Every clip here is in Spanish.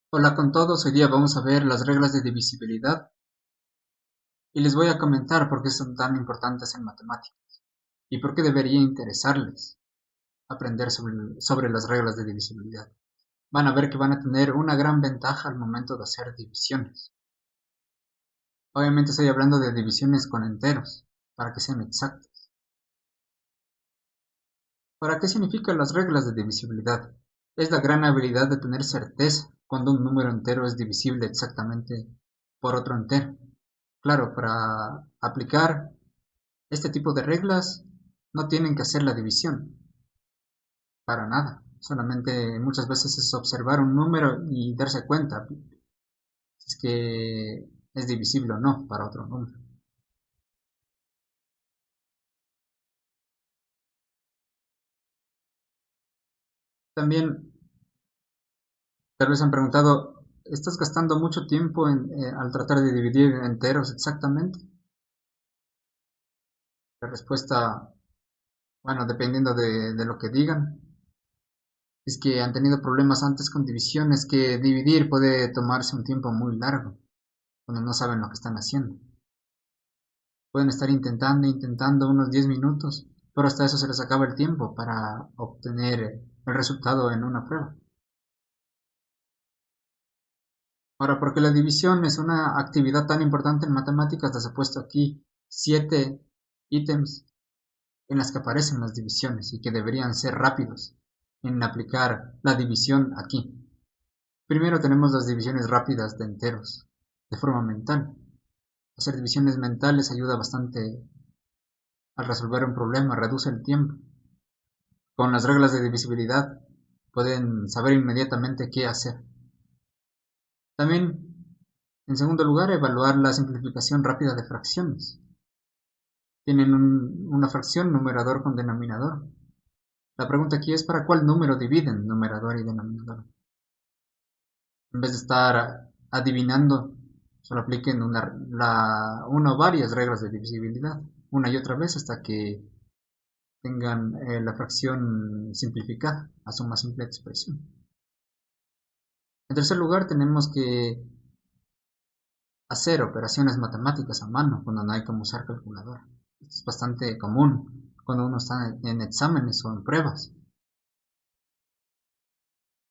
Hola con todos, hoy día vamos a ver las reglas de divisibilidad y les voy a comentar por qué son tan importantes en matemáticas y por qué debería interesarles aprender sobre las reglas de divisibilidad. Van a ver que van a tener una gran ventaja al momento de hacer divisiones. Obviamente estoy hablando de divisiones con enteros, para que sean exactas. ¿Para qué significan las reglas de divisibilidad? Es la gran habilidad de tener certeza cuando un número entero es divisible exactamente por otro entero. Claro, para aplicar este tipo de reglas no tienen que hacer la división, para nada. Solamente muchas veces es observar un número y darse cuenta si es que es divisible o no para otro número. También tal vez han preguntado, ¿estás gastando mucho tiempo al tratar de dividir enteros exactamente? La respuesta, bueno, dependiendo de lo que digan, es que han tenido problemas antes con divisiones, que dividir puede tomarse un tiempo muy largo cuando no saben lo que están haciendo. Pueden estar intentando unos 10 minutos, pero hasta eso se les acaba el tiempo para obtener el resultado en una prueba. Ahora, porque la división es una actividad tan importante en matemáticas, les he puesto aquí 7 ítems en las que aparecen las divisiones y que deberían ser rápidos en aplicar la división aquí. Primero tenemos las divisiones rápidas de enteros, de forma mental. Hacer divisiones mentales ayuda bastante a resolver un problema, reduce el tiempo. Con las reglas de divisibilidad pueden saber inmediatamente qué hacer. También, en segundo lugar, evaluar la simplificación rápida de fracciones. Tienen una fracción numerador con denominador. La pregunta aquí es ¿para cuál número dividen numerador y denominador? En vez de estar adivinando, solo apliquen una o varias reglas de divisibilidad, una y otra vez hasta que tengan la fracción simplificada a su más simple expresión. En tercer lugar, tenemos que hacer operaciones matemáticas a mano cuando no hay como usar calculadora. Esto es bastante común cuando uno está en exámenes o en pruebas.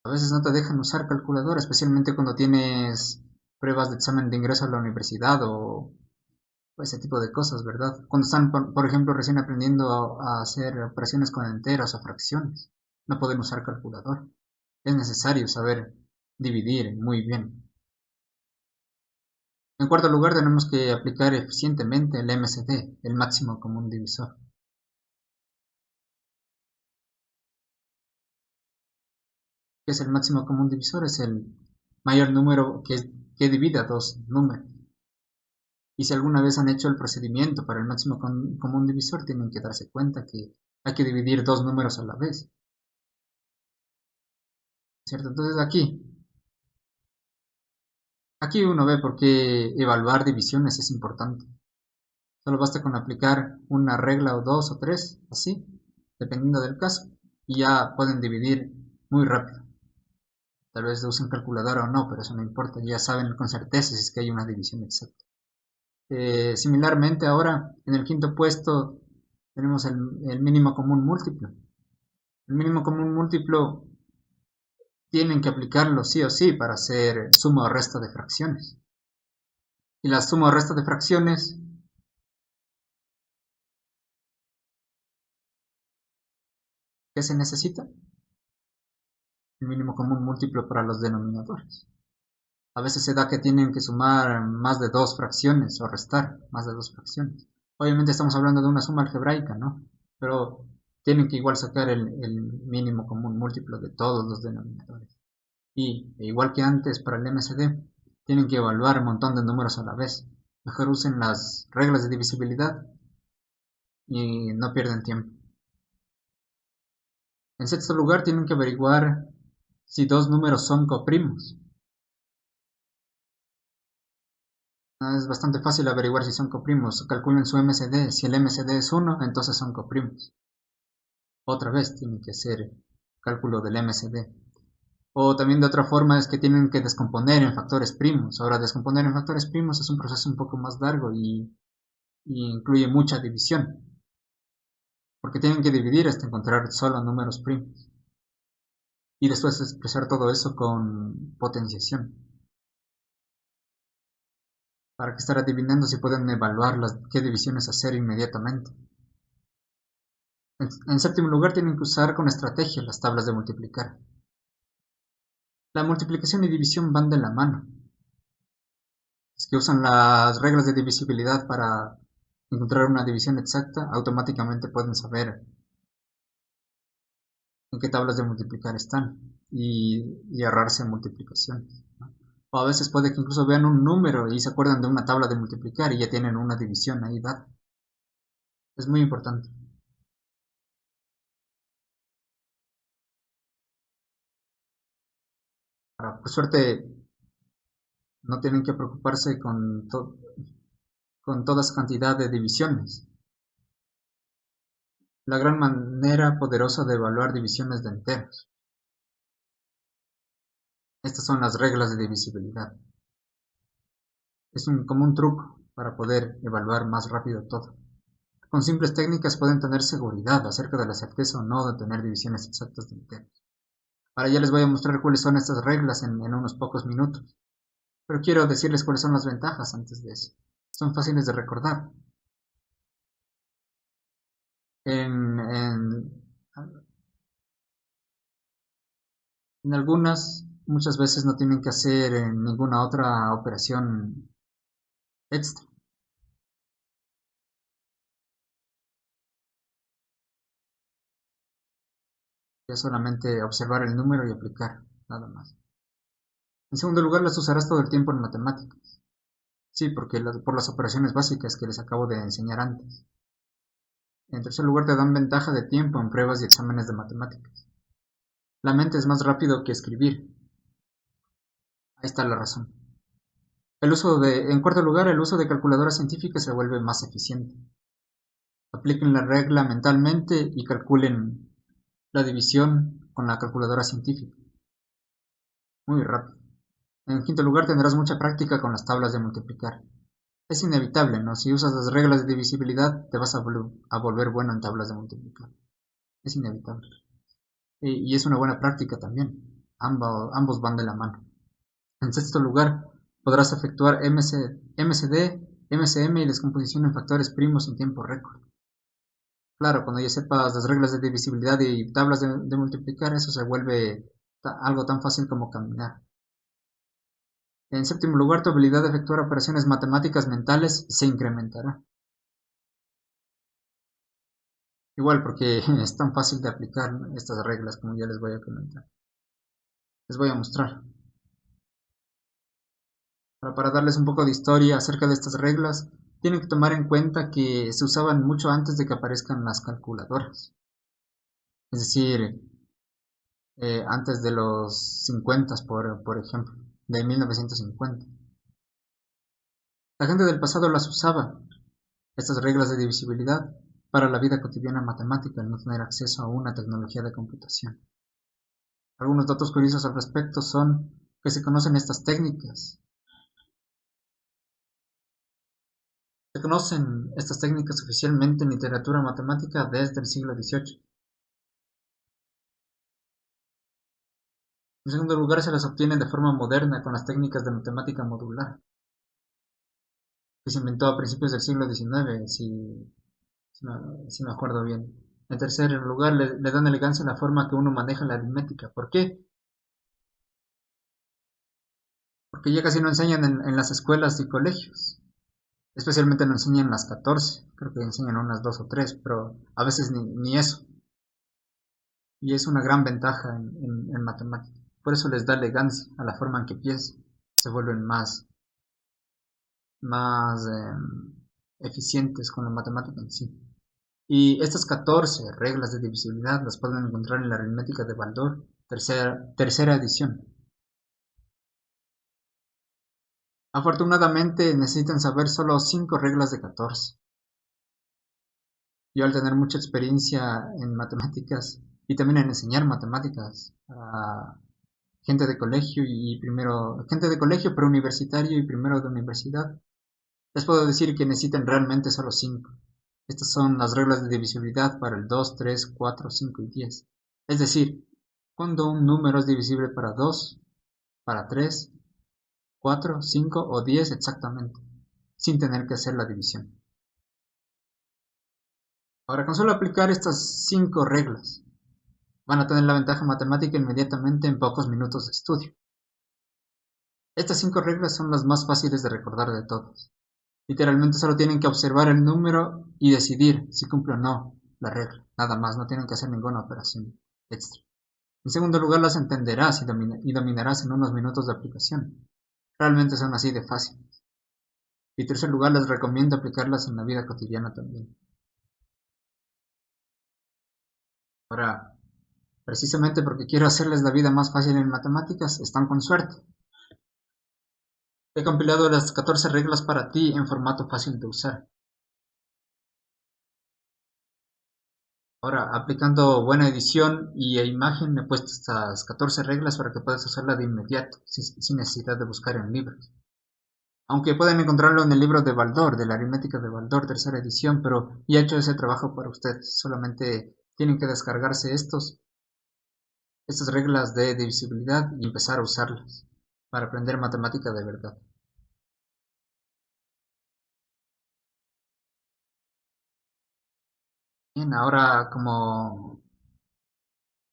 A veces no te dejan usar calculadora, especialmente cuando tienes pruebas de examen de ingreso a la universidad o ese tipo de cosas, ¿verdad? Cuando están, por ejemplo, recién aprendiendo a hacer operaciones con enteros o fracciones, no pueden usar calculadora. Es necesario saber dividir muy bien. En cuarto lugar, tenemos que aplicar eficientemente el MCD, el máximo común divisor. ¿Qué es el máximo común divisor? Es el mayor número que divida dos números. Y si alguna vez han hecho el procedimiento para el máximo común divisor, tienen que darse cuenta que hay que dividir dos números a la vez, ¿cierto? Entonces aquí uno ve por qué evaluar divisiones es importante. Solo basta con aplicar una regla o dos o tres, así, dependiendo del caso, y ya pueden dividir muy rápido. Tal vez usen calculadora o no, pero eso no importa, ya saben con certeza si es que hay una división exacta. Similarmente ahora, en el quinto puesto tenemos el mínimo común múltiplo. El mínimo común múltiplo tienen que aplicarlo sí o sí para hacer suma o resta de fracciones. Y la suma o resta de fracciones, ¿qué se necesita? El mínimo común múltiplo para los denominadores. A veces se da que tienen que sumar más de dos fracciones o restar más de dos fracciones. Obviamente estamos hablando de una suma algebraica, ¿no? Pero tienen que igual sacar el mínimo común múltiplo de todos los denominadores. Y, igual que antes para el MCD, tienen que evaluar un montón de números a la vez. Mejor usen las reglas de divisibilidad y no pierden tiempo. En sexto lugar, tienen que averiguar si dos números son coprimos. Es bastante fácil averiguar si son coprimos. Calculen su MCD. Si el MCD es 1, entonces son coprimos. Otra vez tienen que hacer cálculo del MCD. O también de otra forma es que tienen que descomponer en factores primos. Ahora, descomponer en factores primos es un proceso un poco más largo y incluye mucha división, porque tienen que dividir hasta encontrar solo números primos. Y después expresar todo eso con potenciación. Para que estar adivinando si pueden evaluar qué divisiones hacer inmediatamente. En séptimo lugar, tienen que usar con estrategia las tablas de multiplicar. La multiplicación y división van de la mano. Es que usan las reglas de divisibilidad para encontrar una división exacta, automáticamente pueden saber en qué tablas de multiplicar están y ahorrarse multiplicaciones, ¿no? O a veces puede que incluso vean un número y se acuerdan de una tabla de multiplicar y ya tienen una división ahí dada. Es muy importante. Ahora, por suerte, no tienen que preocuparse con toda esa cantidad de divisiones. La gran manera poderosa de evaluar divisiones de enteros. Estas son las reglas de divisibilidad. Es como un truco para poder evaluar más rápido todo. Con simples técnicas pueden tener seguridad acerca de la certeza o no de tener divisiones exactas de enteros. Ahora ya les voy a mostrar cuáles son estas reglas en unos pocos minutos. Pero quiero decirles cuáles son las ventajas antes de eso. Son fáciles de recordar. En, en, en algunas, muchas veces no tienen que hacer ninguna otra operación extra. Ya solamente observar el número y aplicar, nada más. En segundo lugar, las usarás todo el tiempo en matemáticas. Sí, porque por las operaciones básicas que les acabo de enseñar antes. En tercer lugar, te dan ventaja de tiempo en pruebas y exámenes de matemáticas. La mente es más rápido que escribir. Ahí está la razón. En cuarto lugar, el uso de calculadoras científicas se vuelve más eficiente. Apliquen la regla mentalmente y calculen la división con la calculadora científica. Muy rápido. En quinto lugar, tendrás mucha práctica con las tablas de multiplicar. Es inevitable, ¿no? Si usas las reglas de divisibilidad, te vas a volver bueno en tablas de multiplicar. Es inevitable. Y es una buena práctica también. Ambos van de la mano. En sexto lugar, podrás efectuar MCD, MCM y descomposición en factores primos en tiempo récord. Claro, cuando ya sepas las reglas de divisibilidad y tablas de multiplicar, eso se vuelve algo tan fácil como caminar. En séptimo lugar, tu habilidad de efectuar operaciones matemáticas mentales se incrementará. Igual porque es tan fácil de aplicar estas reglas como ya les voy a comentar. Les voy a mostrar. Para darles un poco de historia acerca de estas reglas, tienen que tomar en cuenta que se usaban mucho antes de que aparezcan las calculadoras. Es decir, antes de los 50, por ejemplo, de 1950. La gente del pasado las usaba, estas reglas de divisibilidad, para la vida cotidiana matemática al no tener acceso a una tecnología de computación. Algunos datos curiosos al respecto son que se conocen estas técnicas. Se conocen estas técnicas oficialmente en literatura matemática desde el siglo XVIII. En segundo lugar, se las obtiene de forma moderna con las técnicas de matemática modular, que se inventó a principios del siglo XIX, si me acuerdo bien. En tercer lugar, le dan elegancia a la forma que uno maneja la aritmética. ¿Por qué? Porque ya casi no enseñan en las escuelas y colegios. Especialmente no enseñan las 14. Creo que enseñan unas 2 o 3, pero a veces ni eso. Y es una gran ventaja en matemática. Por eso les da elegancia a la forma en que piensan. Se vuelven más eficientes con la matemática en sí. Y estas 14 reglas de divisibilidad las pueden encontrar en la aritmética de Baldor, tercera edición. Afortunadamente necesitan saber solo 5 reglas de 14. Yo al tener mucha experiencia en matemáticas y también en enseñar matemáticas a gente de colegio y gente de colegio preuniversitario y primero de universidad, les puedo decir que necesitan realmente solo 5. Estas son las reglas de divisibilidad para el 2, 3, 4, 5 y 10. Es decir, cuando un número es divisible para 2, para 3, 4, 5 o 10 exactamente, sin tener que hacer la división. Ahora, con solo aplicar estas 5 reglas, van a tener la ventaja matemática inmediatamente en pocos minutos de estudio. Estas 5 reglas son las más fáciles de recordar de todas. Literalmente solo tienen que observar el número y decidir si cumple o no la regla. Nada más, no tienen que hacer ninguna operación extra. En segundo lugar, las entenderás y dominarás en unos minutos de aplicación. Realmente son así de fáciles. Y en tercer lugar, les recomiendo aplicarlas en la vida cotidiana también. Ahora, precisamente porque quiero hacerles la vida más fácil en matemáticas, están con suerte. He compilado las 14 reglas para ti en formato fácil de usar. Ahora, aplicando buena edición y imagen, he puesto estas 14 reglas para que puedas usarla de inmediato, sin necesidad de buscar en libros. Aunque pueden encontrarlo en el libro de Baldor, de la aritmética de Baldor, tercera edición, pero ya he hecho ese trabajo para ustedes. Solamente tienen que descargarse estas reglas de divisibilidad y empezar a usarlas para aprender matemática de verdad. Bien, ahora como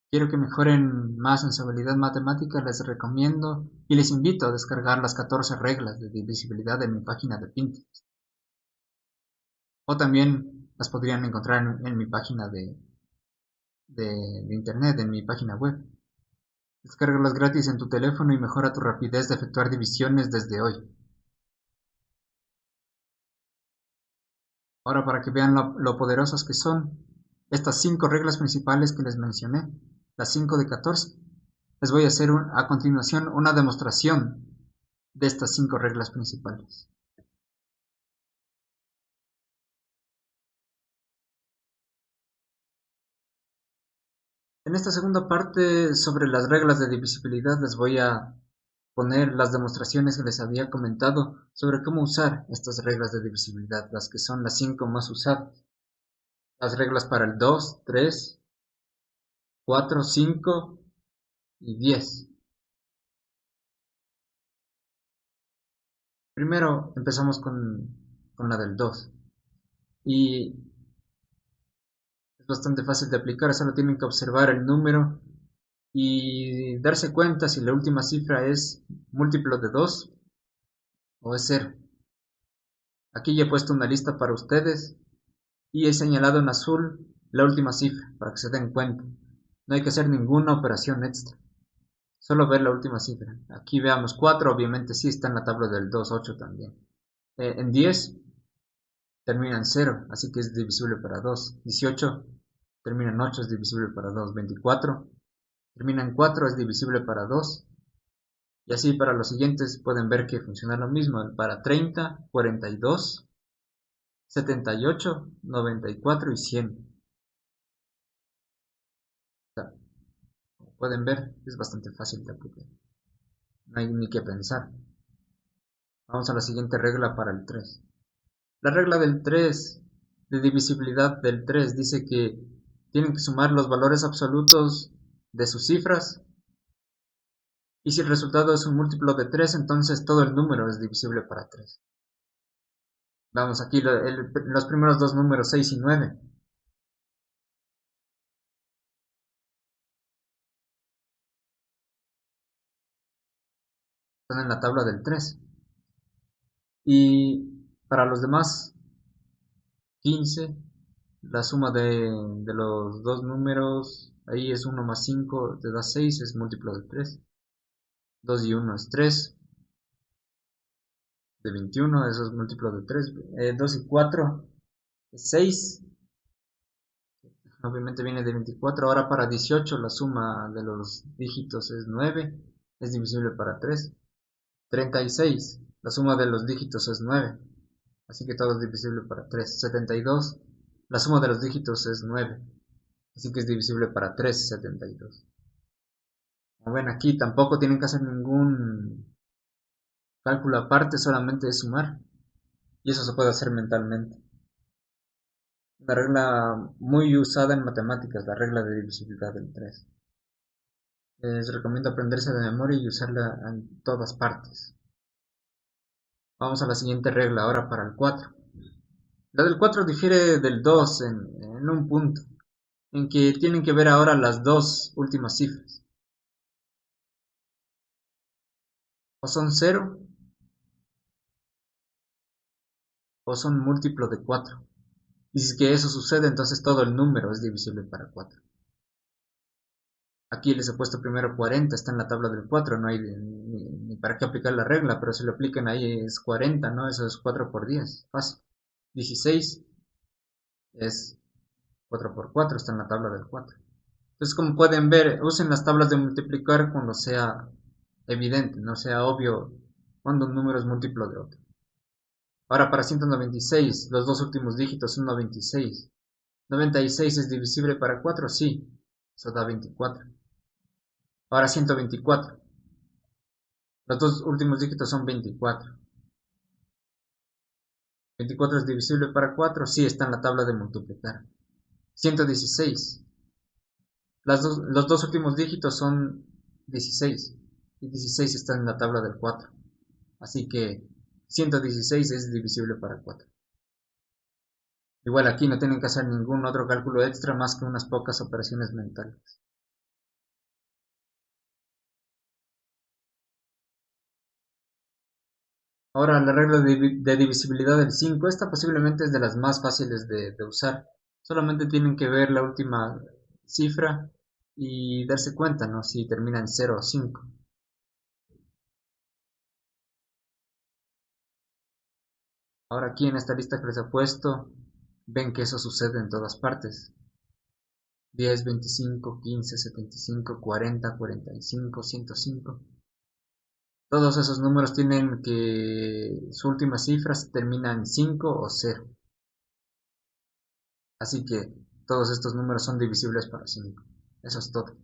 quiero que mejoren más en su habilidad matemática, les recomiendo y les invito a descargar las 14 reglas de divisibilidad de mi página de Pinterest. O también las podrían encontrar en mi página de internet, en mi página web. Descárgalas gratis en tu teléfono y mejora tu rapidez de efectuar divisiones desde hoy. Ahora, para que vean lo poderosas que son estas 5 reglas principales que les mencioné, las 5 de 14, les voy a hacer a continuación una demostración de estas 5 reglas principales. En esta segunda parte sobre las reglas de divisibilidad les voy a poner las demostraciones que les había comentado sobre cómo usar estas reglas de divisibilidad, las que son las 5 más usadas. Las reglas para el 2, 3, 4, 5 y 10. Primero empezamos con la del 2. Y es bastante fácil de aplicar, solo tienen que observar el número y darse cuenta si la última cifra es múltiplo de 2 o es 0. Aquí ya he puesto una lista para ustedes y he señalado en azul la última cifra para que se den cuenta. No hay que hacer ninguna operación extra, solo ver la última cifra. Aquí veamos 4, obviamente sí está en la tabla del 2, 8 también. En 10 termina en 0, así que es divisible para 2. 18 termina en 8, es divisible para 2. 24 termina en 4, es divisible para 2. Y así para los siguientes pueden ver que funciona lo mismo. Para 30, 42, 78, 94 y 100. Como pueden ver, es bastante fácil de aplicar. No hay ni que pensar. Vamos a la siguiente regla para el 3. La regla del 3, de divisibilidad del 3, dice que tienen que sumar los valores absolutos de sus cifras. Y si el resultado es un múltiplo de 3, entonces todo el número es divisible para 3. Vamos aquí, los primeros dos números, 6 y 9. Están en la tabla del 3. Y para los demás, 15, la suma de los dos números, ahí es 1 más 5, te da 6, es múltiplo de 3. 2 y 1 es 3, de 21, eso es múltiplo de 3. 2 y 4 es 6, obviamente viene de 24. Ahora para 18 la suma de los dígitos es 9, es divisible para 3. 36, la suma de los dígitos es 9, así que todo es divisible para 3. 72, la suma de los dígitos es 9, así que es divisible para 3, 72. Como ven aquí, tampoco tienen que hacer ningún cálculo aparte, solamente es sumar. Y eso se puede hacer mentalmente. Una regla muy usada en matemáticas, la regla de divisibilidad del 3. Les recomiendo aprenderse de memoria y usarla en todas partes. Vamos a la siguiente regla ahora para el 4. La del 4 difiere del 2 en un punto, en que tienen que ver ahora las dos últimas cifras. O son 0 o son múltiplo de 4. Y si es que eso sucede, entonces todo el número es divisible para 4. Aquí les he puesto primero 40, está en la tabla del 4, no hay ni para qué aplicar la regla, pero si lo aplican ahí es 40, ¿no? Eso es 4 por 10, fácil. 16 es 4 por 4, está en la tabla del 4. Entonces, como pueden ver, usen las tablas de multiplicar cuando sea evidente, no sea obvio cuando un número es múltiplo de otro. Ahora para 196, los dos últimos dígitos son 96. 96 es divisible para 4, sí, eso da 24. Ahora 124. Los dos últimos dígitos son 24. 24 es divisible para 4, sí, está en la tabla de multiplicar. 116. Los dos últimos dígitos son 16. Y 16 está en la tabla del 4. Así que 116 es divisible para 4. Igual aquí no tienen que hacer ningún otro cálculo extra más que unas pocas operaciones mentales. Ahora la regla de divisibilidad del 5, esta posiblemente es de las más fáciles de usar. Solamente tienen que ver la última cifra y darse cuenta, ¿no? Si termina en 0 o 5. Ahora aquí en esta lista que les he puesto, ven que eso sucede en todas partes. 10, 25, 15, 75, 40, 45, 105. Todos esos números tienen que su última cifra termina en 5 o 0. Así que todos estos números son divisibles para 5. Eso es todo.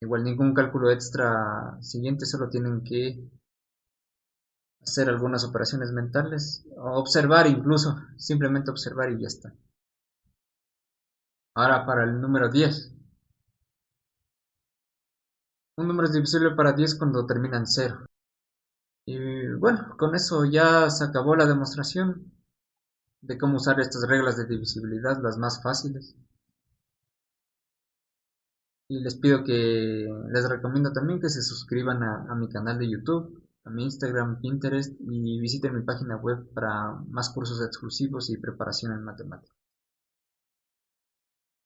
Igual ningún cálculo extra siguiente, solo tienen que hacer algunas operaciones mentales, o observar incluso, simplemente observar y ya está. Ahora para el número 10. Un número es divisible para 10 cuando termina en 0. Y bueno, con eso ya se acabó la demostración de cómo usar estas reglas de divisibilidad, las más fáciles. Y les pido que, les recomiendo también que se suscriban a mi canal de YouTube, a mi Instagram, Pinterest y visiten mi página web para más cursos exclusivos y preparación en matemáticas.